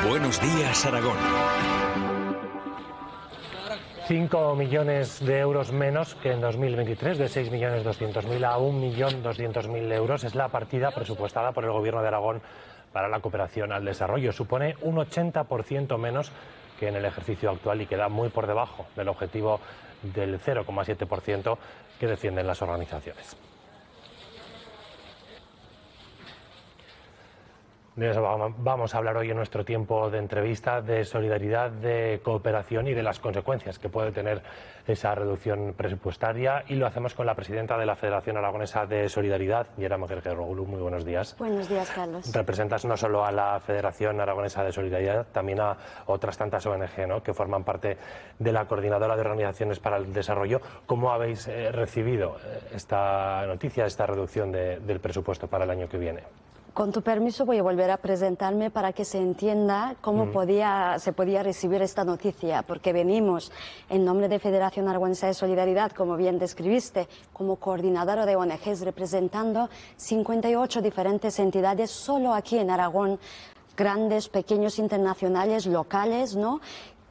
Buenos días, Aragón. 5 millones de euros menos que en 2023, de 6.200.000 a 1.200.000 euros. Es la partida presupuestada por el Gobierno de Aragón para la cooperación al desarrollo. Supone un 80% menos que en el ejercicio actual y queda muy por debajo del objetivo del 0,7% que defienden las organizaciones. De eso vamos a hablar hoy en nuestro tiempo de entrevista, de solidaridad, de cooperación y de las consecuencias que puede tener esa reducción presupuestaria. Y lo hacemos con la presidenta de la Federación Aragonesa de Solidaridad, Yera Magergeroglu. Muy buenos días. Buenos días, Carlos. Representas no solo a la Federación Aragonesa de Solidaridad, también a otras tantas ONG, ¿no?, que forman parte de la Coordinadora de Organizaciones para el Desarrollo. ¿Cómo habéis recibido esta noticia, esta reducción del presupuesto para el año que viene? Con tu permiso voy a volver a presentarme para que se entienda cómo se podía recibir esta noticia, porque venimos en nombre de Federación Aragonesa de Solidaridad, como bien describiste, como coordinadora de ONGs representando 58 diferentes entidades solo aquí en Aragón, grandes, pequeños, internacionales, locales, ¿no?,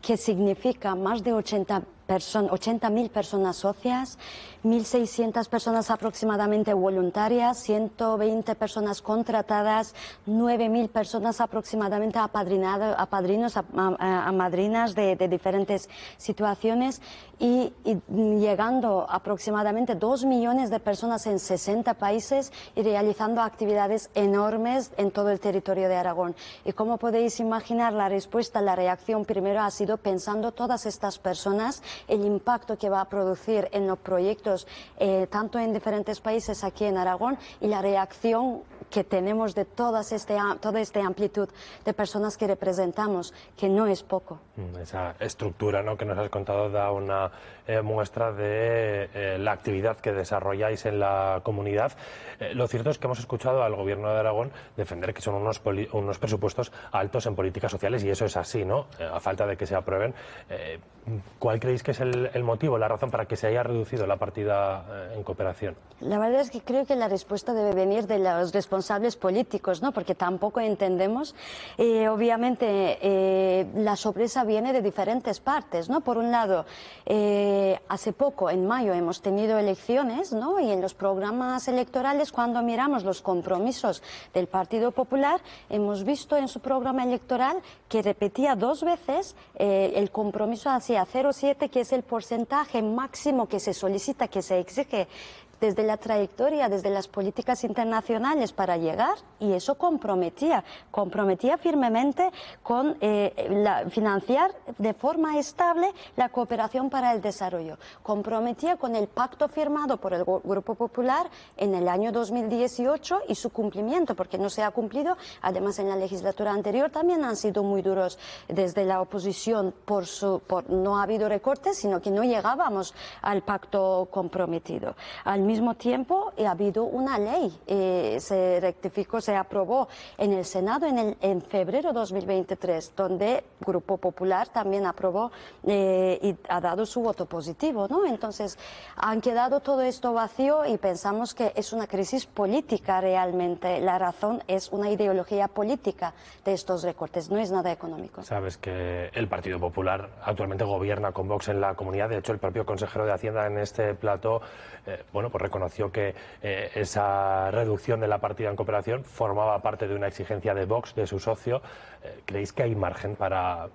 que significa más de 80.000 personas socias, 1.600 personas aproximadamente voluntarias, 120 personas contratadas, 9.000 personas aproximadamente apadrinos, a madrinas de diferentes situaciones y llegando aproximadamente 2 millones de personas en 60 países y realizando actividades enormes en todo el territorio de Aragón. Y como podéis imaginar, la respuesta, la reacción primero ha sido pensando todas estas personas, el impacto que va a producir en los proyectos, tanto en diferentes países aquí en Aragón, y la reacción que tenemos de toda esta amplitud de personas que representamos, que no es poco. Esa estructura, ¿no?, que nos has contado da una muestra de la actividad que desarrolláis en la comunidad. Lo cierto es que hemos escuchado al Gobierno de Aragón defender que son unos presupuestos altos en políticas sociales, y eso es así, ¿no?, a falta de que se aprueben. ¿Cuál creéis que es el motivo, la razón para que se haya reducido la partida en cooperación? La verdad es que creo que la respuesta debe venir de los responsables políticos, ¿no?, porque tampoco entendemos. Obviamente la sorpresa viene de diferentes partes, ¿no? Por un lado, hace poco, en mayo, hemos tenido elecciones, ¿no?, y en los programas electorales, cuando miramos los compromisos del Partido Popular, hemos visto en su programa electoral que repetía 2 veces el compromiso hacia 0,7, que es el porcentaje máximo que se solicita, que se exige desde la trayectoria, desde las políticas internacionales para llegar, y eso comprometía firmemente con financiar de forma estable la cooperación para el desarrollo. Comprometía con el pacto firmado por el Grupo Popular en el año 2018 y su cumplimiento, porque no se ha cumplido. Además, en la legislatura anterior también han sido muy duros desde la oposición no ha habido recortes, sino que no llegábamos al pacto comprometido. Al mismo tiempo, ha habido una ley, se rectificó, se aprobó en el Senado en febrero de 2023, donde Grupo Popular también aprobó y ha dado su voto positivo, ¿no? Entonces, han quedado todo esto vacío y pensamos que es una crisis política realmente. La razón es una ideología política de estos recortes, no es nada económico. Sabes que el Partido Popular actualmente gobierna con Vox en la comunidad. De hecho, el propio consejero de Hacienda en este plató pues reconoció que esa reducción de la partida en cooperación formaba parte de una exigencia de Vox, de su socio. ¿Creéis que hay margen para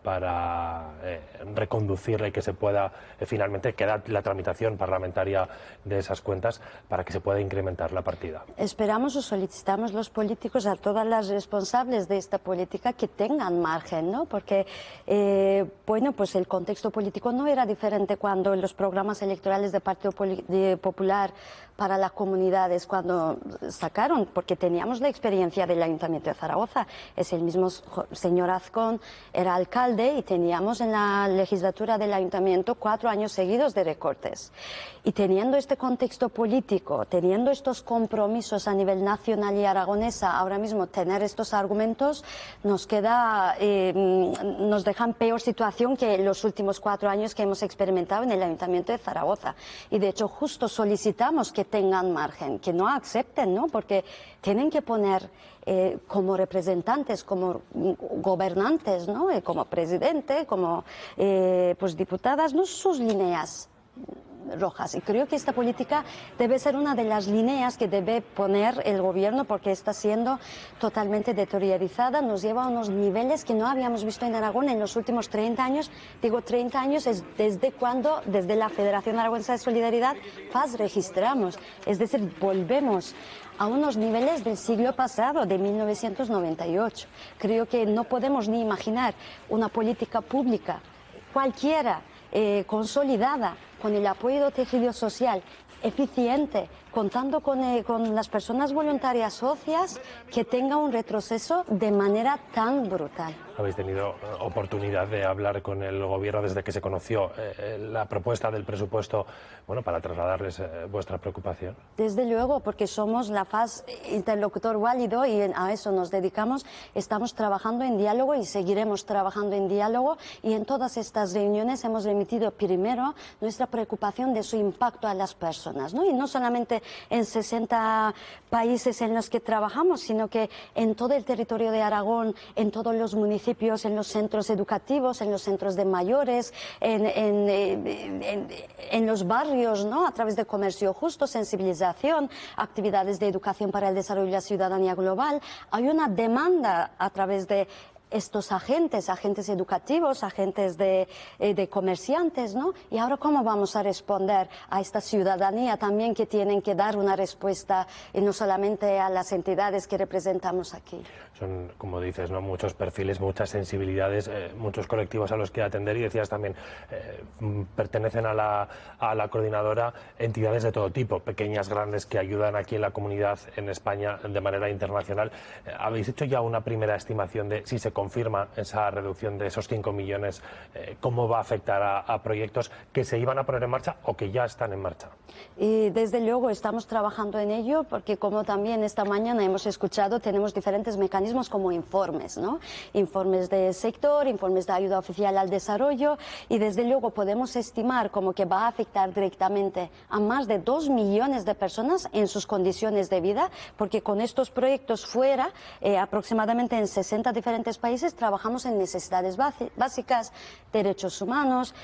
reconducirla y que se pueda finalmente quedar la tramitación parlamentaria de esas cuentas para que se pueda incrementar la partida? Esperamos o solicitamos los políticos, a todas las responsables de esta política, que tengan margen, ¿no? Porque bueno, pues el contexto político no era diferente cuando en los programas electorales del Partido Popular para las comunidades, cuando sacaron, porque teníamos la experiencia del Ayuntamiento de Zaragoza. Es el mismo señor Azcón, era alcalde, y teníamos en la legislatura del Ayuntamiento 4 años seguidos de recortes. Y teniendo este contexto político, teniendo estos compromisos a nivel nacional y aragonesa, ahora mismo tener estos argumentos nos deja en peor situación que los últimos 4 años que hemos experimentado en el Ayuntamiento de Zaragoza. Y de hecho justo solicitamos queremos que tengan margen, que no acepten, ¿no? Porque tienen que poner como representantes, como gobernantes, ¿no? Como presidente, como pues diputadas, ¿no? Sus líneas rojas. Y creo que esta política debe ser una de las líneas que debe poner el gobierno, porque está siendo totalmente deteriorizada, nos lleva a unos niveles que no habíamos visto en Aragón en los últimos 30 años. Digo 30 años es desde la Federación Aragonesa de Solidaridad FAS registramos, es decir, volvemos a unos niveles del siglo pasado, de 1998. Creo que no podemos ni imaginar una política pública cualquiera, consolidada, con el apoyo del tejido social, eficiente, contando con las personas voluntarias socias, que tenga un retroceso de manera tan brutal. ¿Habéis tenido oportunidad de hablar con el gobierno desde que se conoció la propuesta del presupuesto, bueno, para trasladarles vuestra preocupación? Desde luego, porque somos la FAS interlocutor válido y a eso nos dedicamos. Estamos trabajando en diálogo y seguiremos trabajando en diálogo, y en todas estas reuniones hemos remitido primero nuestra preocupación de su impacto a las personas, ¿no? Y no solamente en 60 países en los que trabajamos, sino que en todo el territorio de Aragón, en todos los municipios, en los centros educativos, en los centros de mayores, en los barrios, ¿no? A través de comercio justo, sensibilización, actividades de educación para el desarrollo y la ciudadanía global. Hay una demanda a través de estos agentes educativos, agentes de comerciantes, ¿no? Y ahora, ¿cómo vamos a responder a esta ciudadanía también, que tienen que dar una respuesta, no solamente a las entidades que representamos aquí? Son, como dices, ¿no?, muchos perfiles, muchas sensibilidades, muchos colectivos a los que atender, y decías también, pertenecen a la coordinadora entidades de todo tipo, pequeñas, grandes, que ayudan aquí en la comunidad, en España, de manera internacional. ¿Habéis hecho ya una primera estimación de si se confirma esa reducción de esos 5 millones, cómo va a afectar a proyectos que se iban a poner en marcha o que ya están en marcha? Y desde luego estamos trabajando en ello, porque como también esta mañana hemos escuchado, tenemos diferentes mecanismos como informes, ¿no? Informes de sector, informes de ayuda oficial al desarrollo, y desde luego podemos estimar como que va a afectar directamente a más de 2 millones de personas en sus condiciones de vida, porque con estos proyectos fuera, aproximadamente en 60 diferentes países, trabajamos en necesidades básicas, derechos humanos,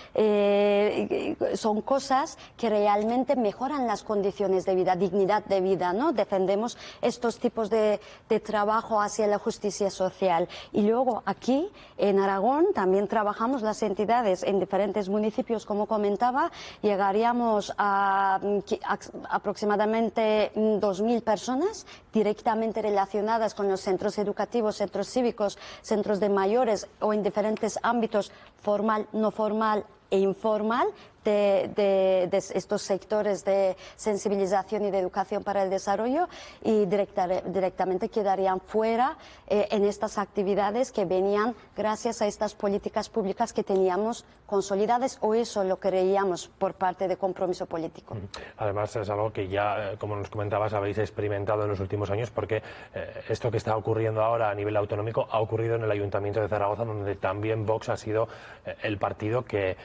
son cosas que realmente mejoran las condiciones de vida, dignidad de vida, ¿no? Defendemos estos tipos de trabajo hacia la justicia social. Y luego aquí en Aragón también trabajamos las entidades en diferentes municipios, como comentaba, llegaríamos a aproximadamente 2.000 personas directamente relacionadas con los centros educativos, centros cívicos, centros de mayores, o en diferentes ámbitos, formal, no formal e informal, de estos sectores de sensibilización y de educación para el desarrollo, y directamente quedarían fuera en estas actividades que venían gracias a estas políticas públicas que teníamos consolidadas, o eso lo creíamos por parte de Compromiso Político. Además, es algo que ya, como nos comentabas, habéis experimentado en los últimos años, porque esto que está ocurriendo ahora a nivel autonómico ha ocurrido en el Ayuntamiento de Zaragoza, donde también Vox ha sido el partido que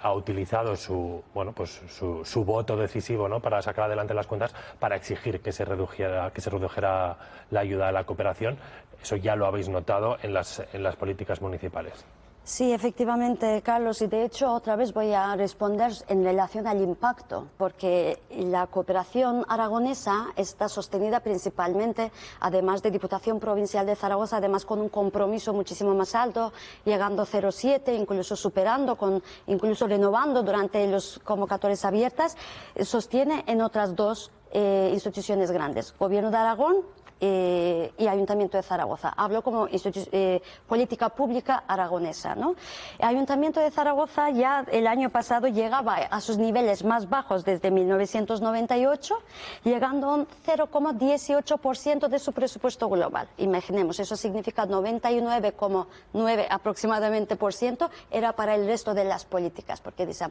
ha utilizado su voto decisivo, ¿no?, para sacar adelante las cuentas, para exigir que se redujera la ayuda a la cooperación. Eso ya lo habéis notado en las políticas municipales. Sí, efectivamente, Carlos, y de hecho otra vez voy a responder en relación al impacto, porque la cooperación aragonesa está sostenida principalmente, además de Diputación Provincial de Zaragoza, además con un compromiso muchísimo más alto, llegando a 0,7, incluso superando, incluso renovando durante las convocatorias abiertas, sostiene en otras dos instituciones grandes, Gobierno de Aragón y Ayuntamiento de Zaragoza. Hablo como política pública aragonesa, ¿no? El Ayuntamiento de Zaragoza ya el año pasado llegaba a sus niveles más bajos desde 1998, llegando a un 0,18% de su presupuesto global. Imaginemos, eso significa 99,9 aproximadamente por ciento era para el resto de las políticas, porque dicen,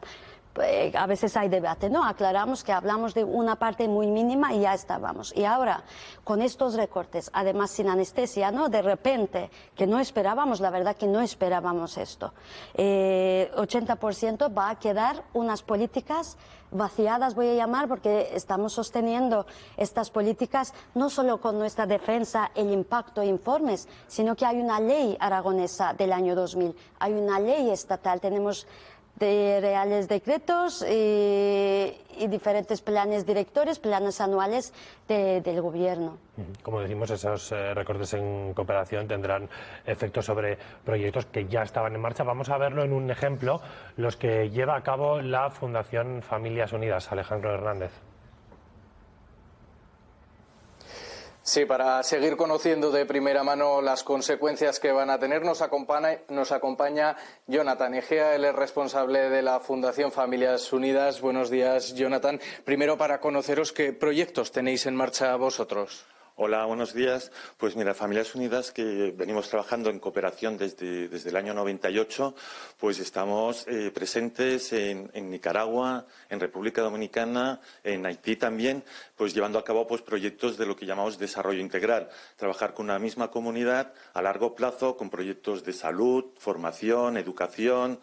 a veces hay debate, ¿no? Aclaramos que hablamos de una parte muy mínima y ya estábamos. Y ahora, con estos recortes, además sin anestesia, ¿no? De repente, que no esperábamos, la verdad que no esperábamos esto. 80% va a quedar unas políticas vaciadas, voy a llamar, porque estamos sosteniendo estas políticas no solo con nuestra defensa, el impacto e informes, sino que hay una ley aragonesa del año 2000, hay una ley estatal, tenemos de reales decretos y diferentes planes directores, planes anuales del gobierno. Como decimos, esos recortes en cooperación tendrán efectos sobre proyectos que ya estaban en marcha. Vamos a verlo en un ejemplo, los que lleva a cabo la Fundación Familias Unidas. Alejandro Hernández. Sí, para seguir conociendo de primera mano las consecuencias que van a tener, nos acompaña Jonathan Egea, él es responsable de la Fundación Familias Unidas. Buenos días, Jonathan. Primero, para conoceros, ¿qué proyectos tenéis en marcha vosotros? Hola, buenos días. Pues mira, Familias Unidas, que venimos trabajando en cooperación desde el año 98, pues estamos presentes en Nicaragua, en República Dominicana, en Haití también, pues llevando a cabo pues proyectos de lo que llamamos desarrollo integral. Trabajar con una misma comunidad a largo plazo con proyectos de salud, formación, educación,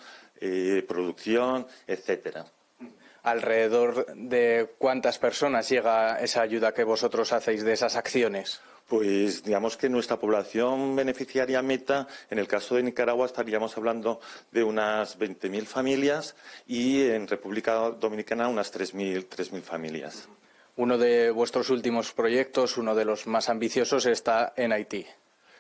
producción, etcétera. ¿Alrededor de cuántas personas llega esa ayuda que vosotros hacéis de esas acciones? Pues digamos que nuestra población beneficiaria meta, en el caso de Nicaragua estaríamos hablando de unas 20.000 familias y en República Dominicana unas 3.000 familias. Uno de vuestros últimos proyectos, uno de los más ambiciosos, está en Haití.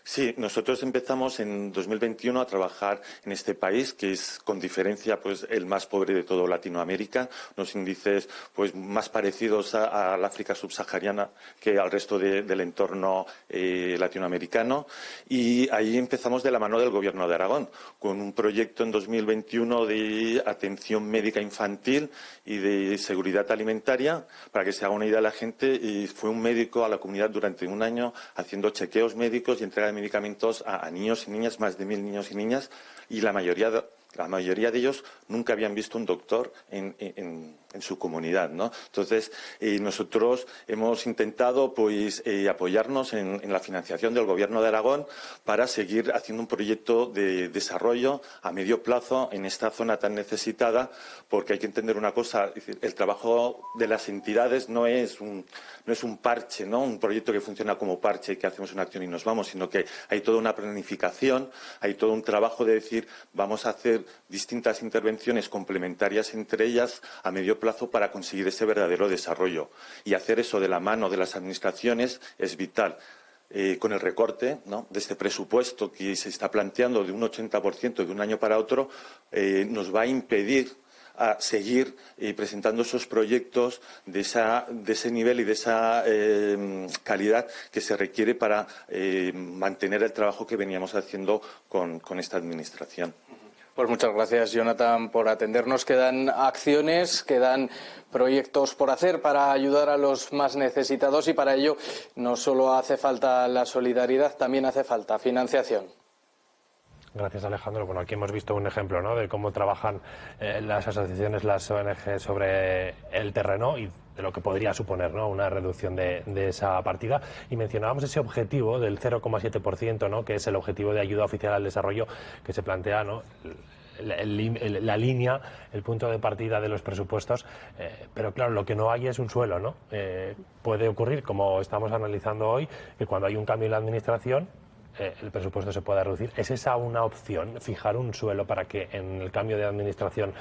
Sí, nosotros empezamos en 2021 a trabajar en este país, que es con diferencia pues el más pobre de toda Latinoamérica, unos índices pues más parecidos al África subsahariana que al resto del entorno latinoamericano, y ahí empezamos de la mano del Gobierno de Aragón, con un proyecto en 2021 de atención médica infantil y de seguridad alimentaria. Para que se haga una idea la gente, fue un médico a la comunidad durante un año haciendo chequeos médicos y entrega de medicamentos a niños y niñas, más de 1.000 niños y niñas, y la mayoría de ellos nunca habían visto un doctor en su comunidad, ¿no? Entonces, nosotros hemos intentado pues apoyarnos en la financiación del Gobierno de Aragón para seguir haciendo un proyecto de desarrollo a medio plazo en esta zona tan necesitada, porque hay que entender una cosa, es decir, el trabajo de las entidades no es un parche, ¿no? Un proyecto que funciona como parche, que hacemos una acción y nos vamos, sino que hay toda una planificación, hay todo un trabajo de decir, vamos a hacer distintas intervenciones complementarias entre ellas a medio plazo para conseguir ese verdadero desarrollo. Y hacer eso de la mano de las administraciones es vital. Con el recorte, ¿no?, de este presupuesto que se está planteando de un 80% de un año para otro, nos va a impedir a seguir presentando esos proyectos de ese nivel y de esa calidad que se requiere para mantener el trabajo que veníamos haciendo con esta administración. Pues muchas gracias, Jonathan, por atendernos. Quedan acciones, quedan proyectos por hacer para ayudar a los más necesitados, y para ello no solo hace falta la solidaridad, también hace falta financiación. Gracias, Alejandro. Bueno, aquí hemos visto un ejemplo, ¿no?, de cómo trabajan las asociaciones, las ONG sobre el terreno y de lo que podría suponer, ¿no?, una reducción de esa partida. Y mencionábamos ese objetivo del 0,7%, ¿no?, que es el objetivo de ayuda oficial al desarrollo que se plantea, ¿no?, la línea, el punto de partida de los presupuestos, pero claro, lo que no hay es un suelo, ¿no? Puede ocurrir, como estamos analizando hoy, que cuando hay un cambio en la administración, el presupuesto se pueda reducir. ¿Es esa una opción, fijar un suelo para que en el cambio de administración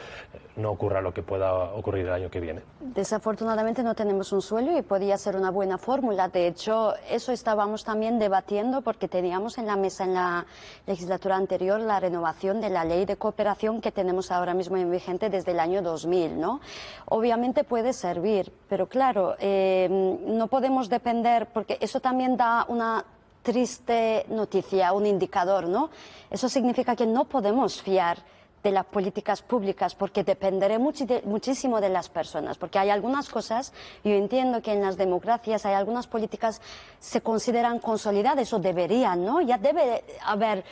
no ocurra lo que pueda ocurrir el año que viene? Desafortunadamente no tenemos un suelo y podría ser una buena fórmula. De hecho, eso estábamos también debatiendo porque teníamos en la mesa en la legislatura anterior la renovación de la ley de cooperación que tenemos ahora mismo en vigente desde el año 2000, ¿no? Obviamente puede servir, pero claro, no podemos depender, porque eso también da una triste noticia, un indicador, ¿no? Eso significa que no podemos fiar de las políticas públicas porque dependerá muchísimo de las personas, porque hay algunas cosas, yo entiendo que en las democracias hay algunas políticas se consideran consolidadas o deberían, ¿no? Ya debe haber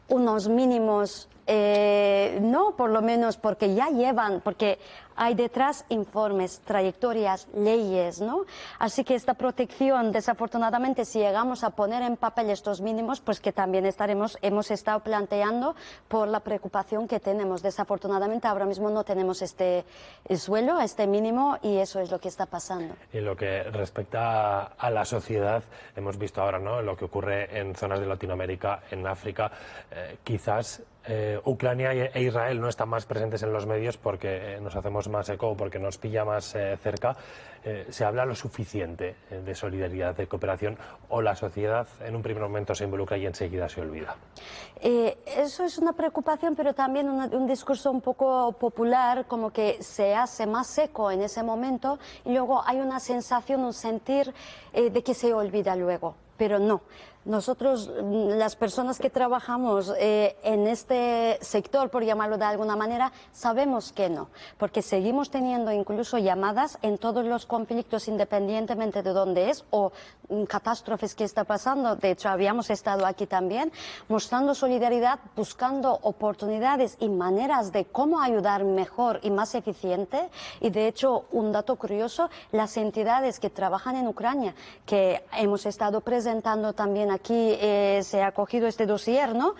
unos mínimos no, por lo menos porque ya llevan, porque hay detrás informes, trayectorias, leyes, ¿no? Así que esta protección, desafortunadamente, si llegamos a poner en papel estos mínimos, pues que también hemos estado planteando por la preocupación que tenemos. Desafortunadamente, ahora mismo no tenemos este suelo, este mínimo, y eso es lo que está pasando. Y lo que respecta a la sociedad, hemos visto ahora, ¿no?, lo que ocurre en zonas de Latinoamérica, en África, quizás Ucrania e Israel no están más presentes en los medios porque nos hacemos más eco, porque nos pilla más cerca. ¿Se habla lo suficiente de solidaridad, de cooperación, o la sociedad en un primer momento se involucra y enseguida se olvida? Eso es una preocupación, pero también un discurso un poco popular, como que se hace más eco en ese momento y luego hay una sensación, un sentir de que se olvida luego, pero no. Nosotros, las personas que trabajamos en este sector, por llamarlo de alguna manera, sabemos que no, porque seguimos teniendo incluso llamadas en todos los conflictos, independientemente de dónde es, o catástrofes que está pasando. De hecho, habíamos estado aquí también mostrando solidaridad, buscando oportunidades y maneras de cómo ayudar mejor y más eficiente. Y de hecho, un dato curioso, las entidades que trabajan en Ucrania, que hemos estado presentando también aquí, se ha cogido este dossier, ¿no?,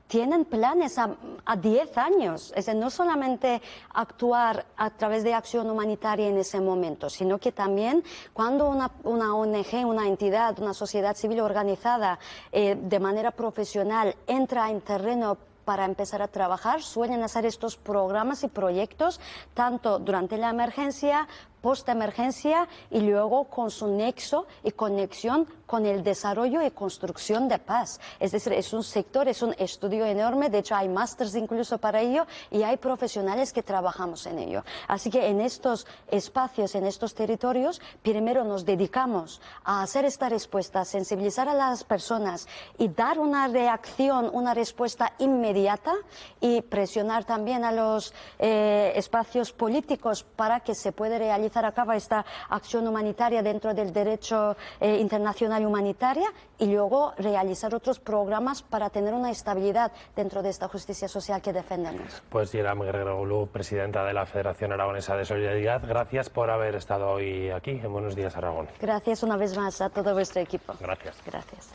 tienen planes a 10 años. Es decir, no solamente actuar a través de acción humanitaria en ese momento, sino que también cuando una ONG, una entidad, una sociedad civil organizada de manera profesional entra en terreno para empezar a trabajar, suelen hacer estos programas y proyectos tanto durante la emergencia, post-emergencia y luego con su nexo y conexión con el desarrollo y construcción de paz. Es decir, es un sector, es un estudio enorme, de hecho hay másters incluso para ello y hay profesionales que trabajamos en ello. Así que en estos espacios, en estos territorios, primero nos dedicamos a hacer esta respuesta, sensibilizar a las personas y dar una reacción, una respuesta inmediata y presionar también a los espacios políticos para que se pueda realizar a cabo esta acción humanitaria dentro del derecho internacional humanitaria y luego realizar otros programas para tener una estabilidad dentro de esta justicia social que defendemos. Pues Yeram Geregoglu, presidenta de la Federación Aragonesa de Solidaridad, gracias por haber estado hoy aquí en Buenos Días Aragón. Gracias una vez más a todo vuestro equipo. Gracias. Gracias.